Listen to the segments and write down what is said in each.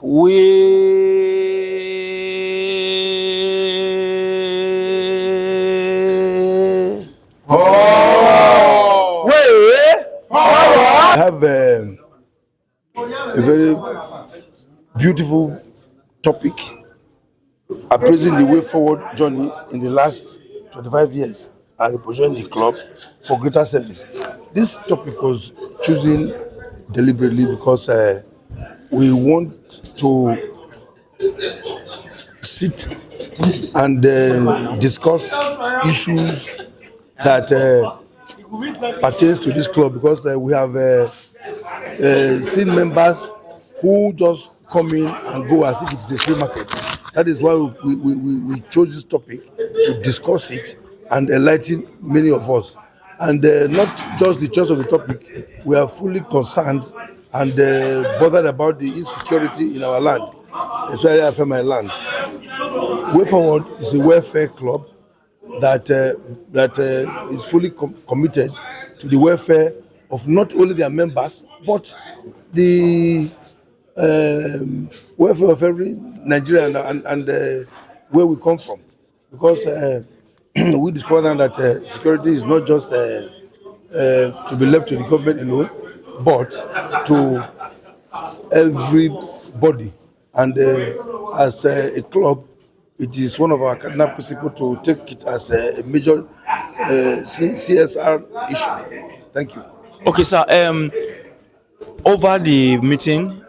I have a very beautiful topic appraising the way forward journey in the last 25 years and representing the club for greater service. This topic was chosen deliberately because we want to sit and discuss issues that pertains to this club, because we have seen members who just come in and go as if it's a free market. That is why we chose this topic to discuss it and enlighten many of us. And not just the choice of the topic, we are fully concerned and bothered about the insecurity in our land, especially Afemai land. WayForward is a welfare club that is fully committed to the welfare of not only their members but the welfare of every Nigerian and where we come from, because we discovered that security is not just to be left to the government alone, but to everybody. And as a club, it is one of our cardinal principles to take it as a major CSR issue. Thank you. Okay, sir. Over the meeting,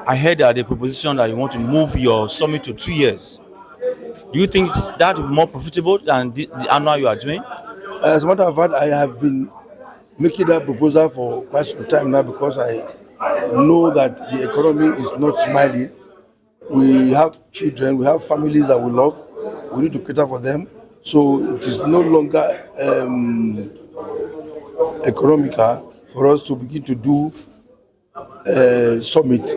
I heard that the proposition that you want to move your summit to 2 years. Do you think that would be more profitable than the annual you are doing? As a matter of fact, I have been making that proposal for quite some time now, because I know that the economy is not smiling. We have children, we have families that we love. We need to cater for them. So it is no longer economical for us to begin to do summit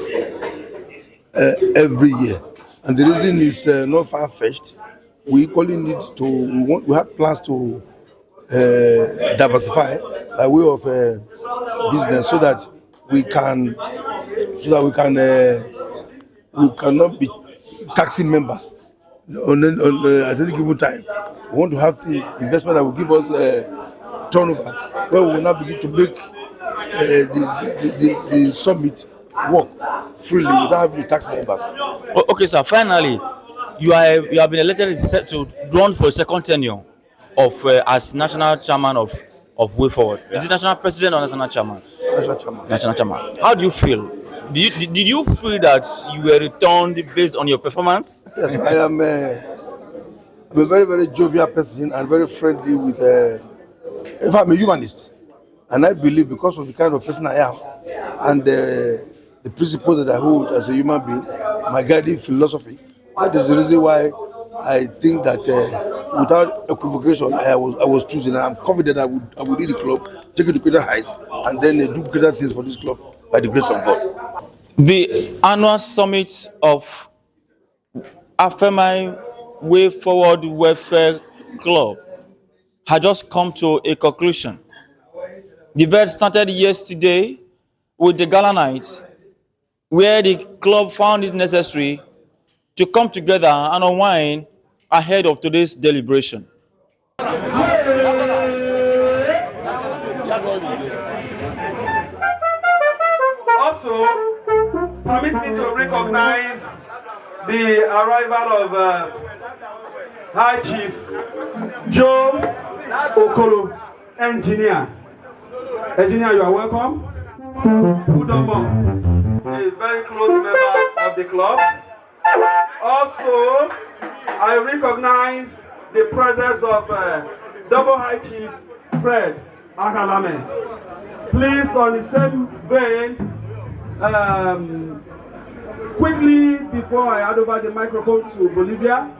every year. And the reason is not far-fetched. We equally need to, we have plans to diversify by way of business, so that we cannot be taxing members at any given time. We want to have things, investment that will give us turnover, where we will now begin to make the summit work freely without having to tax members. Okay, sir. Finally, you have been elected to run for a second tenure of as national chairman of WayForward. Yeah. Is it national president or national chairman? National chairman. National chairman. How do you feel? Did you feel that you were returned based on your performance? Yes, I'm a very, very jovial person and very friendly with. In fact, I'm a humanist, and I believe, because of the kind of person I am and the principles that I hold as a human being, my guiding philosophy, that is the reason why I think that without equivocation I was choosing, and I'm confident I would lead the club, take it to greater heights, and then do greater things for this club by the grace of God. The annual summit of Afemai WayForward Welfare Club had just come to a conclusion. The event started yesterday with the gala night, where the club found it necessary to come together and unwind ahead of today's deliberation. Also, permit me to recognize the arrival of High Chief Joe Okolo, engineer. Engineer, you are welcome. Udomo, a very close member of the club. Also, I recognize the presence of Double High Chief Fred Akalame. Please, on the same vein, quickly, before I hand over the microphone to Bolivia.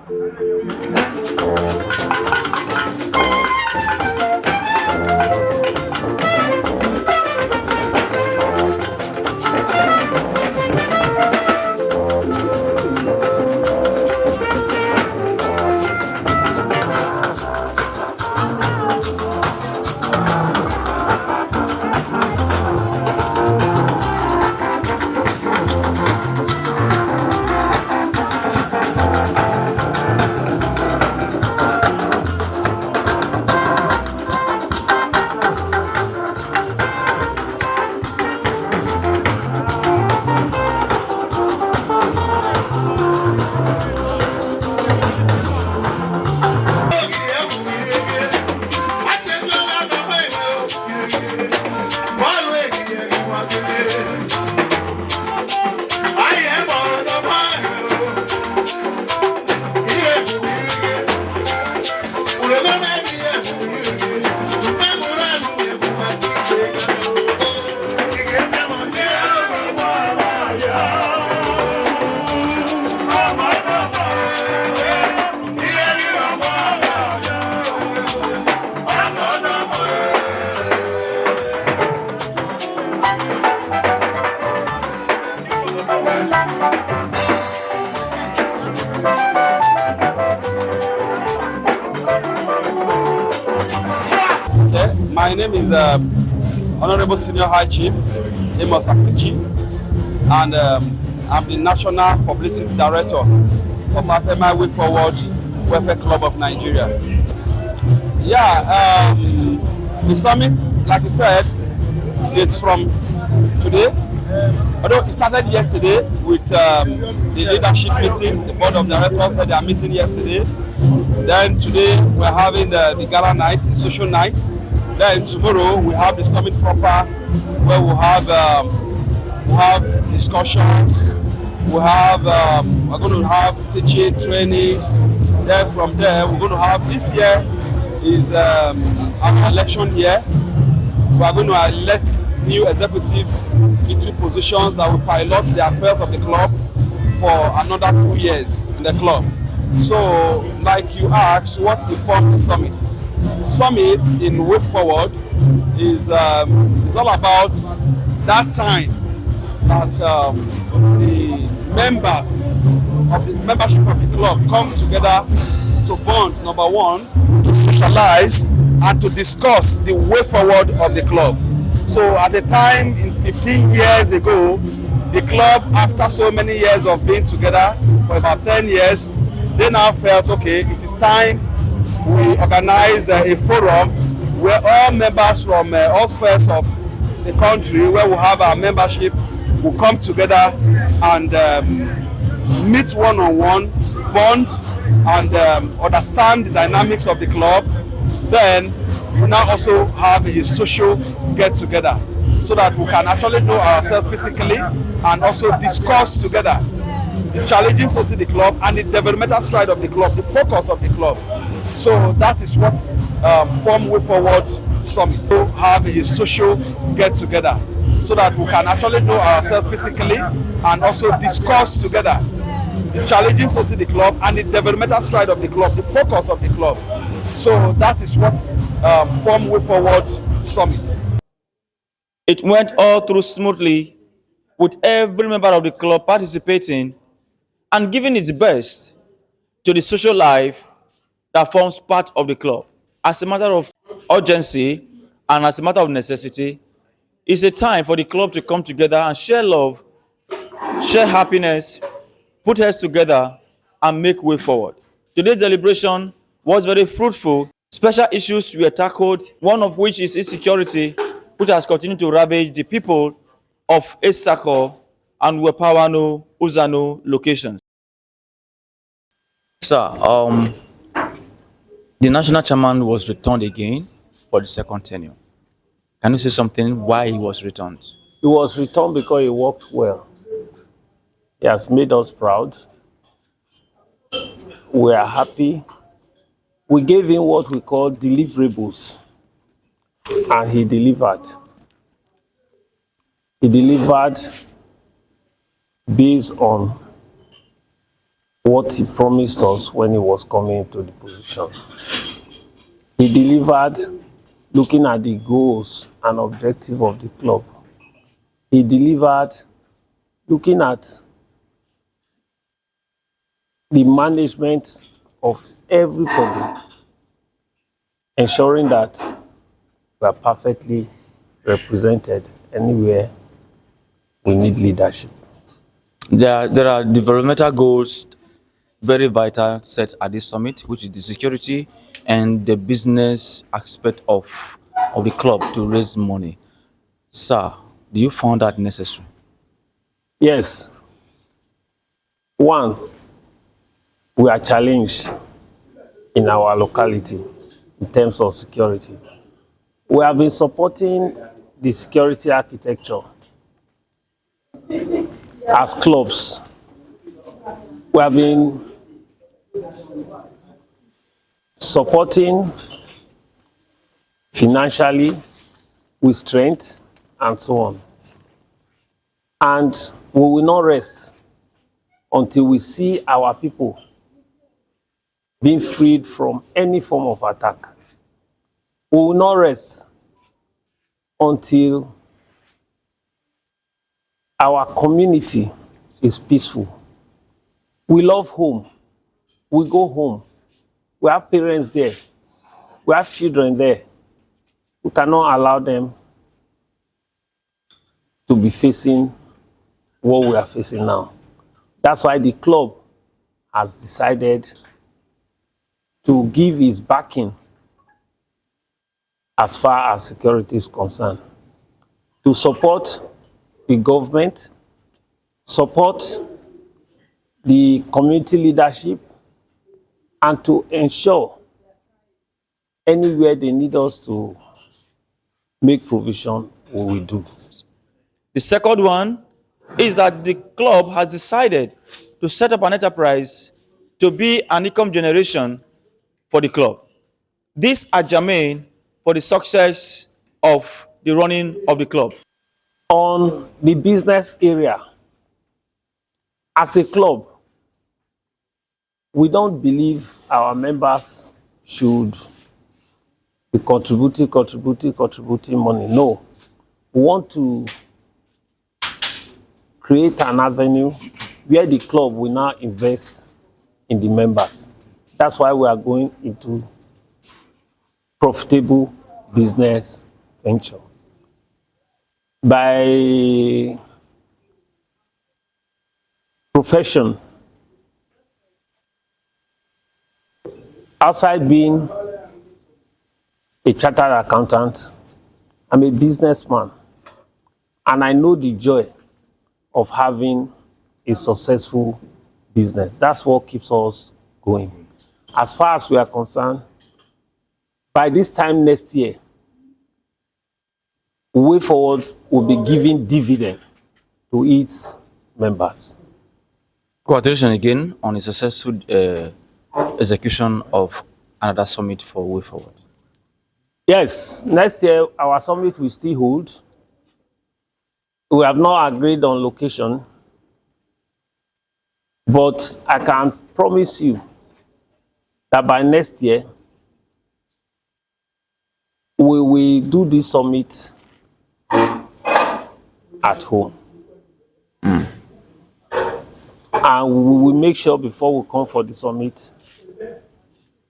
my name is Honorable Senior High Chief Amos Akpechi, and I'm the National Publicity Director of Afemai WayForward Welfare Club of Nigeria. Yeah, the summit, like you said, is from today. Although it started yesterday with the leadership meeting, the board of directors had their meeting yesterday. Then today we're having the gala night, a social night. Then tomorrow we have the summit proper, where we'll have discussions. We're going to have teaching trainings. Then from there we're going to have, this year is our election year. We are going to elect new executive into positions that will pilot the affairs of the club for another 2 years in the club. So, like you asked, what informed the summit? Summit in WayForward is all about that time that the members of the membership of the club come together to bond, number one, to socialize and to discuss the way forward of the club. So at the time, in 15 years ago, the club, after so many years of being together for about 10 years, they now felt, okay, it is time we organize a forum where all members from all spheres of the country, where we have our membership, will come together and meet one-on-one, bond, and understand the dynamics of the club. Then we now also have a social get-together so that we can actually know ourselves physically and also discuss together the challenges facing the club and the developmental stride of the club, the focus of the club. So that is what formed WayForward Summit. So have a social get-together so that we can actually know ourselves physically and also discuss together the challenges facing the club and the developmental stride of the club, the focus of the club. So that is what formed WayForward Summit. It went all through smoothly, with every member of the club participating and giving its best to the social life that forms part of the club. As a matter of urgency and as a matter of necessity, it's a time for the club to come together and share love, share happiness, put heads together, and make way forward. Today's celebration was very fruitful. Special issues were tackled, one of which is insecurity, which has continued to ravage the people of Esako and Wepawano, Uzano locations. Sir, the national chairman was returned again for the second tenure. Can you say something why he was returned? He was returned because he worked well. He has made us proud. We are happy. We gave him what we call deliverables, and he delivered. He delivered based on what he promised us when he was coming into the position. He delivered looking at the goals and objectives of the club. He delivered looking at the management of everybody, ensuring that we are perfectly represented anywhere we need leadership. There are developmental goals very vital set at this summit, which is the security and the business aspect of the club to raise money. Sir, do you find that necessary? Yes. One, we are challenged in our locality in terms of security. We have been supporting the security architecture as clubs. We have been supporting financially with strength and so on. And we will not rest until we see our people being freed from any form of attack. We will not rest until our community is peaceful. We love home. We go home. We have parents there. We have children there. We cannot allow them to be facing what we are facing now. That's why the club has decided to give its backing as far as security is concerned, to support the government, support the community leadership, and to ensure anywhere they need us to make provision, we will do. The second one is that the club has decided to set up an enterprise to be an income generation for the club. These are germane for the success of the running of the club. On the business area, as a club, we don't believe our members should be contributing money. No. We want to create an avenue where the club will now invest in the members. That's why we are going into profitable business venture. By profession, outside being a chartered accountant, I'm a businessman, and I know the joy of having a successful business. That's what keeps us going. As far as we are concerned, by this time next year, WayForward will be giving dividend to its members. Congratulations again on a successful execution of another summit for WayForward. Yes, next year our summit will still hold. We have not agreed on location, but I can promise you that by next year we will do this summit at home. And we will make sure before we come for the summit,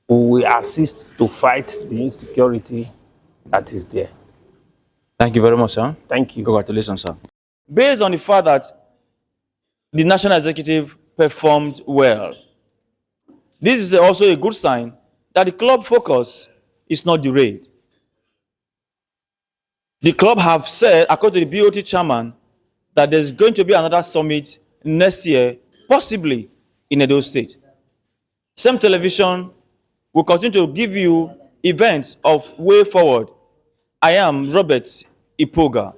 we will assist to fight the insecurity that is there. Thank you very much, sir. Thank you. Congratulations, sir. Based on the fact that the national executive performed well, this is also a good sign that the club focus is not derailed. The club have said, according to the BOT chairman, that there's going to be another summit next year, possibly in Edo State. CEM Television will continue to give you events of WayForward. I am Robert Ipoga.